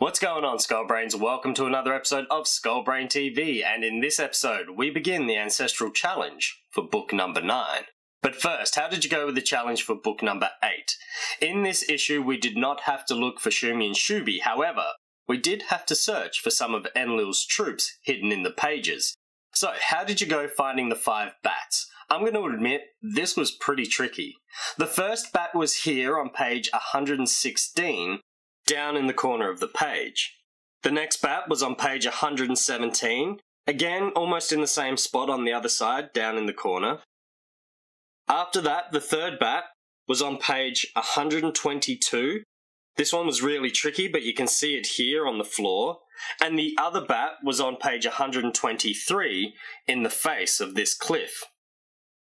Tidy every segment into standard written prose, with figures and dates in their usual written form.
What's going on, Skullbrains? Welcome to another episode of Skullbrain TV, and in this episode, we begin the Ancestral Challenge for book number 9. But first, how did you go with the challenge for book number 8? In this issue, we did not have to look for Shumi and Shubi, however, we did have to search for some of Enlil's troops hidden in the pages. So, how did you go finding the 5 bats? I'm going to admit, this was pretty tricky. The first bat was here on page 116, down in the corner of the page. The next bat was on page 117, again almost in the same spot on the other side, down in the corner. After that, the third bat was on page 122. This one was really tricky, but you can see it here on the floor. And the other bat was on page 123 in the face of this cliff.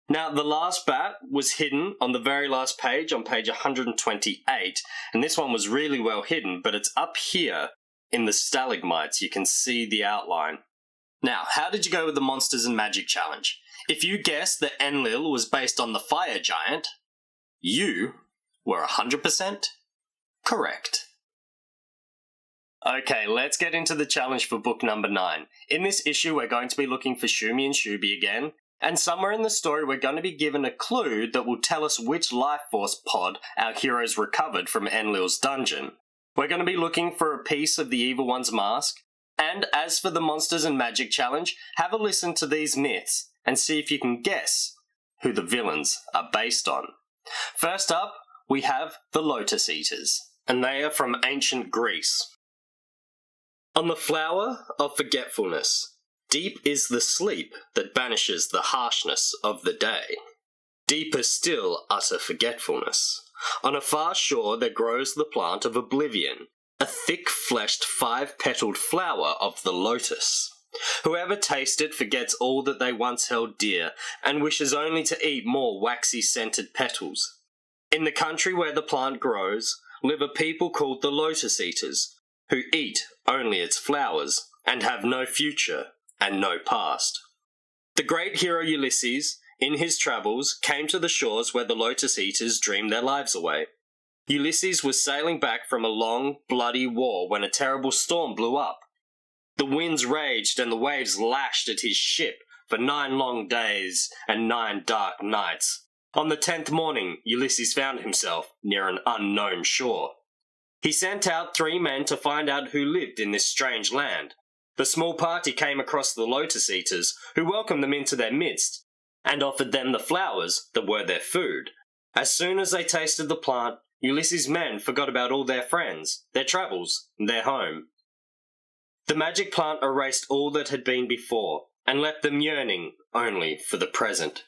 Now, the last bat was hidden on the very last page, on page 128, and this one was really well hidden, but it's up here in the stalagmites. You can see the outline. Now, how did you go with the Monsters and Magic Challenge? If you guessed that Enlil was based on the fire giant, you were 100% correct. Okay, let's get into the challenge for book number 9. In this issue, we're going to be looking for Shumi and Shubi again. And somewhere in the story, we're going to be given a clue that will tell us which life force pod our heroes recovered from Enlil's dungeon. We're going to be looking for a piece of the Evil One's mask. And as for the Monsters and Magic Challenge, have a listen to these myths and see if you can guess who the villains are based on. First up, we have the Lotus Eaters, and they are from ancient Greece. On the flower of forgetfulness, deep is the sleep that banishes the harshness of the day. Deeper still utter forgetfulness. On a far shore there grows the plant of oblivion, a thick-fleshed 5-petaled flower of the lotus. Whoever tastes it forgets all that they once held dear, and wishes only to eat more waxy-scented petals. In the country where the plant grows, live a people called the Lotus Eaters, who eat only its flowers, and have no future and no past. The great hero Ulysses, in his travels, came to the shores where the Lotus Eaters dreamed their lives away. Ulysses was sailing back from a long, bloody war when a terrible storm blew up. The winds raged and the waves lashed at his ship for 9 long days and 9 dark nights. On the 10th morning, Ulysses found himself near an unknown shore. He sent out 3 men to find out who lived in this strange land. The small party came across the Lotus Eaters, who welcomed them into their midst, and offered them the flowers that were their food. As soon as they tasted the plant, Ulysses' men forgot about all their friends, their travels, and their home. The magic plant erased all that had been before, and left them yearning only for the present.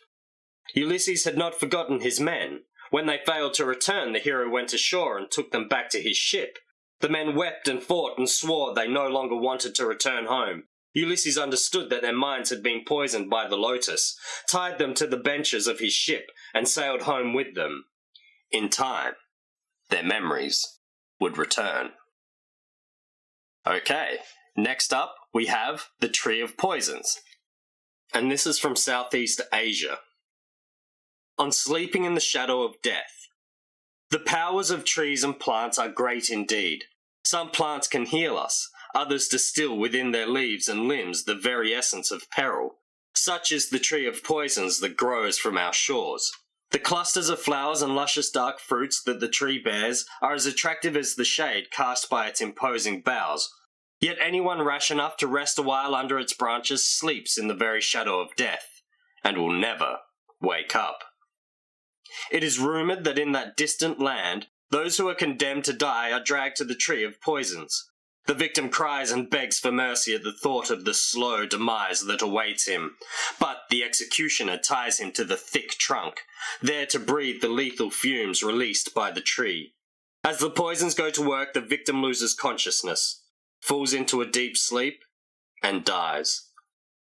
Ulysses had not forgotten his men. When they failed to return, the hero went ashore and took them back to his ship. The men wept and fought and swore they no longer wanted to return home. Ulysses understood that their minds had been poisoned by the lotus, tied them to the benches of his ship, and sailed home with them. In time, their memories would return. Okay, next up we have the Tree of Poisons. And this is from Southeast Asia. On sleeping in the shadow of death. The powers of trees and plants are great indeed. Some plants can heal us, others distill within their leaves and limbs the very essence of peril. Such is the tree of poisons that grows from our shores. The clusters of flowers and luscious dark fruits that the tree bears are as attractive as the shade cast by its imposing boughs. Yet anyone rash enough to rest a while under its branches sleeps in the very shadow of death, and will never wake up. It is rumoured that in that distant land, those who are condemned to die are dragged to the Tree of Poisons. The victim cries and begs for mercy at the thought of the slow demise that awaits him, but the executioner ties him to the thick trunk, there to breathe the lethal fumes released by the tree. As the poisons go to work, the victim loses consciousness, falls into a deep sleep, and dies.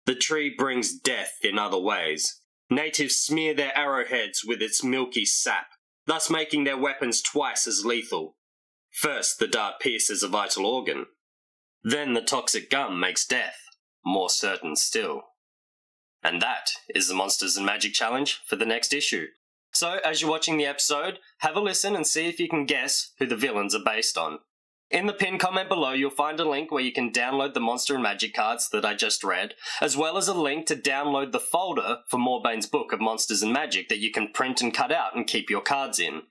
The tree brings death in other ways. Natives smear their arrowheads with its milky sap, thus making their weapons twice as lethal. First, the dart pierces a vital organ. Then the toxic gum makes death more certain still. And that is the Monsters and Magic Challenge for the next issue. So, as you're watching the episode, have a listen and see if you can guess who the villains are based on. In the pinned comment below, you'll find a link where you can download the Monster and Magic cards that I just read, as well as a link to download the folder for Morbane's book of Monsters and Magic that you can print and cut out and keep your cards in.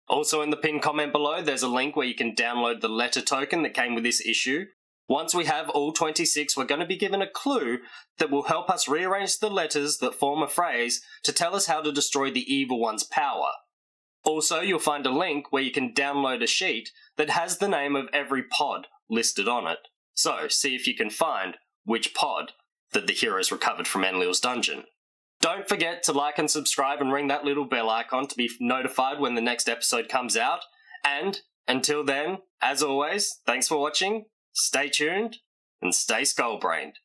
Also in the pinned comment below, there's a link where you can download the letter token that came with this issue. Once we have all 26, we're going to be given a clue that will help us rearrange the letters that form a phrase to tell us how to destroy the evil one's power. Also, you'll find a link where you can download a sheet that has the name of every pod listed on it. So, see if you can find which pod that the heroes recovered from Enlil's dungeon. Don't forget to like and subscribe and ring that little bell icon to be notified when the next episode comes out. And, until then, as always, thanks for watching, stay tuned, and stay skullbrained.